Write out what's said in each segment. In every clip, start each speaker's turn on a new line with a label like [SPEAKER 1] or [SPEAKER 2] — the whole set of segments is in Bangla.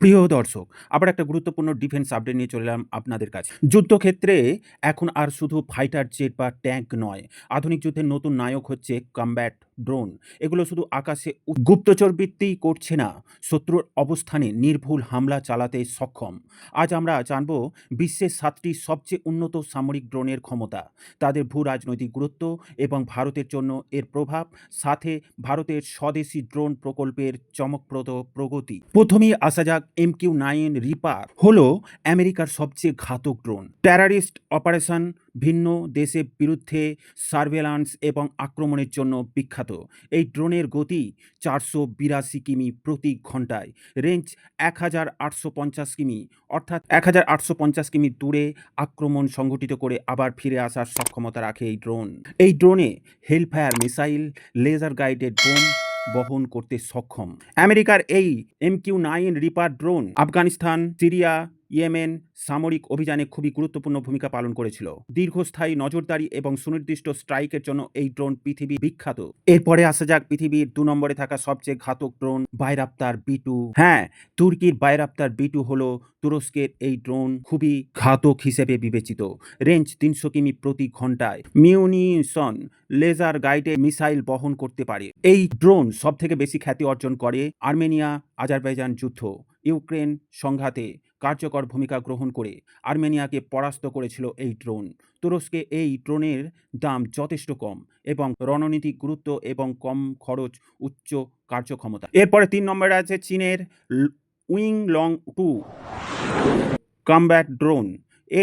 [SPEAKER 1] প্রিয় দর্শক, আবার একটা গুরুত্বপূর্ণ ডিফেন্স আপডেট নিয়ে চলে এলাম আপনাদের কাছে। যুদ্ধক্ষেত্রে এখন আর শুধু ফাইটার জেট বা ট্যাঙ্ক নয়, আধুনিক যুদ্ধের নতুন নায়ক হচ্ছে কমব্যাট ড্রোন। এগুলো শুধু আকাশে গুপ্তচরবৃত্তি করছে না, শত্রুর অবস্থানে নির্ভুল হামলা চালাতে সক্ষম। আজ আমরা জানব বিশ্বের ৭টি সবচেয়ে উন্নত সামরিক ড্রোনের ক্ষমতা, তাদের ভূ রাজনৈতিক গুরুত্ব এবং ভারতের জন্য এর প্রভাব, সাথে ভারতের স্বদেশী ড্রোন প্রকল্পের চমকপ্রদ প্রগতি। প্রথমেই আসা যাক MQ-9 রিপার হলো আমেরিকার সবচেয়ে ঘাতক ড্রোন। টেরারিস্ট অপারেশন, ভিন্ন দেশের বিরুদ্ধে সার্ভেলান্স এবং আক্রমণের জন্য বিখ্যাত। এই ড্রোনের গতি ৪৮২ কিমি প্রতি ঘন্টায়, রেঞ্জ ১,৮৫০ কিমি, অর্থাৎ ১,৮৫০ কিমি দূরে আক্রমণ সংগঠিত করে আবার ফিরে আসার সক্ষমতা রাখে এই ড্রোন। এই ড্রোনে Hellfire missile, laser guided bomb বহন করতে সক্ষম। আমেরিকার এই MQ-9 Reaper drone Afghanistan, Syria, Yemen সামরিক অভিযানে খুবই গুরুত্বপূর্ণ ভূমিকা পালন করেছিল। দীর্ঘস্থায়ী নজরদারি এবং সুনির্দিষ্ট স্ট্রাইকের জন্য এই ড্রোন পৃথিবী বিখ্যাত। এরপরে আসা যাক পৃথিবীর ২ নম্বরে থাকা সবচেয়ে ঘাতক ড্রোন বাইরাক্তার B2। হ্যাঁ, তুর্কির বাইরাক্তার B2 হলো তুরস্কের এই ড্রোন খুবই ঘাতক হিসেবে বিবেচিত। রেঞ্জ ৩০০ কিমি প্রতি ঘন্টায়, মিউনিশন, লেজার গাইডেড মিসাইল বহন করতে পারে। এই ড্রোন সবথেকে বেশি খ্যাতি অর্জন করে আর্মেনিয়া আজারবাইজান যুদ্ধ, ইউক্রেন সংঘাতে কার্যকর ভূমিকা গ্রহণ করে আর্মেনিয়াকে পরাস্ত করেছিল এই ড্রোন। তুরস্কে এই ড্রোনের দাম যথেষ্ট কম এবং রণনীতিক গুরুত্ব এবং কম খরচ, উচ্চ কার্যক্ষমতা। এরপরে ৩ নম্বরে আছে চীনের উইং লং 2 কমব্যাট ড্রোন।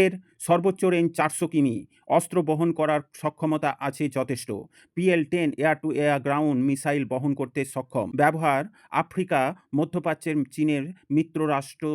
[SPEAKER 1] এর সর্বোচ্চ রেঞ্জ ৪০০ কিমি, অস্ত্র বহন করার সক্ষমতা আছে যথেষ্ট। PL-10 air two air ground missile বহন করতে সক্ষম। ব্যবহার আফ্রিকা, মধ্যপ্রাচ্যের চীনের মিত্ররাষ্ট্র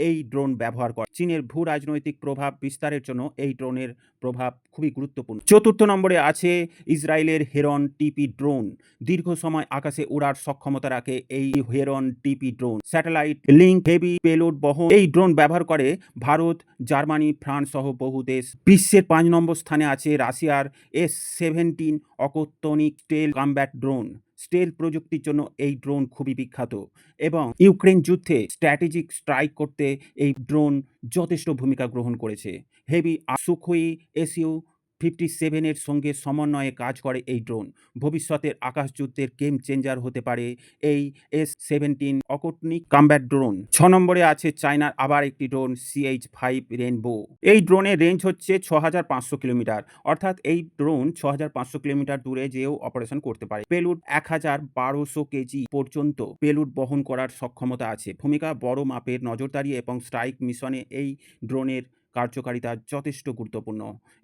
[SPEAKER 1] এই ড্রোন ব্যবহার করে। চীনের ভূ রাজনৈতিক প্রভাব বিস্তারের জন্য এই ড্রোনের প্রভাব খুবই গুরুত্বপূর্ণ। ৪র্থ নম্বরে আছে ইসরায়েলের হেরন টিপি ড্রোন। দীর্ঘ সময় আকাশে ওড়ার সক্ষমতা রাখে এই হেরন টিপি drone. Satellite link heavy payload বহন এই ড্রোন ব্যবহার করে ভারত, জার্মানি, ফ্রান্স সহ বহু দেশ। বিশ্বের ৫ নম্বর স্থানে আছে রাশিয়ার S-17 অকৌত্তনিক স্টেল কমব্যাট ড্রোন। স্টেল প্রযুক্তির জন্য এই ড্রোন খুবই বিখ্যাত এবং ইউক্রেন যুদ্ধে স্ট্র্যাটেজিক স্ট্রাইক করতে এই ড্রোন যথেষ্ট ভূমিকা গ্রহণ করেছে। হেভি সুখোই SU-57 এর সঙ্গে সমন্বয়ে কাজ করে এই ড্রোন। ভবিষ্যতের আকাশ যুদ্ধের গেম চেঞ্জার হতে পারে এই S-17 অকৌত্তনিক কমব্যাট ড্রোন। ৬ নম্বরে আছে চায়নার আবার একটি ড্রোন CH-5 রেইনবো। এই ড্রোনের রেঞ্জ হচ্ছে ৬৫০০ কিলোমিটার, অর্থাৎ এই ড্রোন ৬৫০০ কিলোমিটার দূরে যেও অপারেশন করতে পারে। পেলুড ১,১২০০ কেজি পর্যন্ত পেলুড বহন করার সক্ষমতা আছে। ভূমিকা বড় মাপের নজরদারি এবং স্ট্রাইক মিশনে এই ড্রোনের কার্যকারিতা যথেষ্ট গুরুত্বপূর্ণ।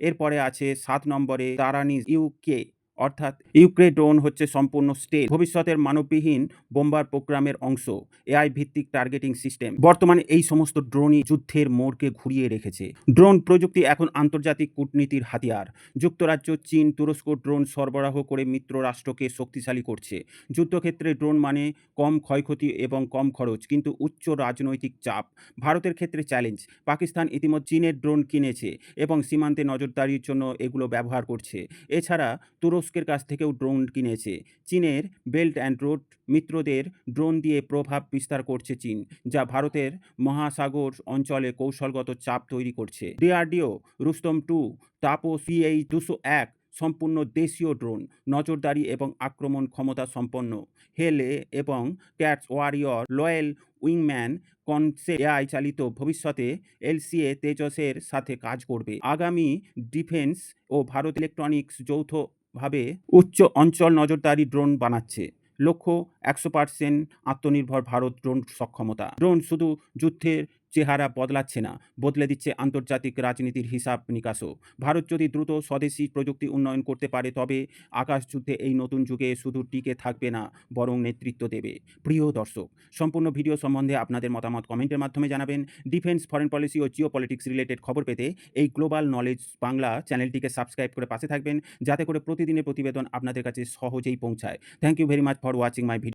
[SPEAKER 1] এরপরে আছে ৭ নম্বরে তারানিস ইউকে, অর্থাৎ ইউক্রে ড্রোন হচ্ছে সম্পূর্ণ স্টেল ভবিষ্যতের মানববিহীন বোম্বার প্রোগ্রামের অংশ। AI ভিত্তিক টার্গেটিং সিস্টেম। বর্তমানে এই সমস্ত ড্রোনই যুদ্ধের মোড়কে ঘুরিয়ে রেখেছে। ড্রোন প্রযুক্তি এখন আন্তর্জাতিক কূটনীতির হাতিয়ার। যুক্তরাজ্য, চীন, তুরস্ক ড্রোন সরবরাহ করে মিত্র রাষ্ট্রকে শক্তিশালী করছে। যুদ্ধক্ষেত্রে ড্রোন মানে কম ক্ষয়ক্ষতি এবং কম খরচ, কিন্তু উচ্চ রাজনৈতিক চাপ। ভারতের ক্ষেত্রে চ্যালেঞ্জ, পাকিস্তান ইতিমধ্যে চীনের ড্রোন কিনেছে এবং সীমান্তে নজরদারির জন্য এগুলো ব্যবহার করছে। এছাড়া তুরস্কের কাছ থেকেও ড্রোন কিনেছে। চীনের বেল্ট অ্যান্ড রোড মিত্রদের ড্রোন দিয়ে প্রভাব বিস্তার করছে চীন, যা ভারতের মহাসাগর অঞ্চলে কৌশলগত চাপ তৈরি করছে। DRDO রুস্তম 2 তাপস CH-201 সম্পূর্ণ দেশীয় ড্রোন, নজরদারি এবং আক্রমণ ক্ষমতা সম্পন্ন। হেলে এবং ক্যাটস ওয়ারিয়র লয়েল উইংম্যান কনসেপ্ট AI চালিত ভবিষ্যতে LCA তেজসের সাথে কাজ করবে। আগামী ডিফেন্স ও ভারত ইলেকট্রনিক্স যৌথভাবে উচ্চ অঞ্চল নজরদারি ড্রোন বানাচ্ছে। লক্ষ্য ১০০% আত্মনির্ভর ভারত ড্রোন সক্ষমতা। ড্রোন শুধু যুদ্ধের চেহারা বদলাচ্ছে না, বদলে দিচ্ছে আন্তর্জাতিক রাজনীতির হিসাব নিকাশও। ভারত যদি দ্রুত স্বদেশী প্রযুক্তি উন্নয়ন করতে পারে, তবে আকাশ যুদ্ধে এই নতুন যুগে শুধু টিকে থাকবে না, বরং নেতৃত্ব দেবে। প্রিয় দর্শক, সম্পূর্ণ ভিডিও সম্বন্ধে আপনাদের মতামত কমেন্টের মাধ্যমে জানাবেন। ডিফেন্স, ফরেন পলিসি ও জিও পলিটিক্স রিলেটেড খবর পেতে এই গ্লোবাল নলেজ বাংলা চ্যানেলটিকে সাবস্ক্রাইব করে পাশে থাকবেন, যাতে করে প্রতিদিনের প্রতিবেদন আপনাদের কাছে সহজেই পৌঁছায়। Thank you very much for watching my video.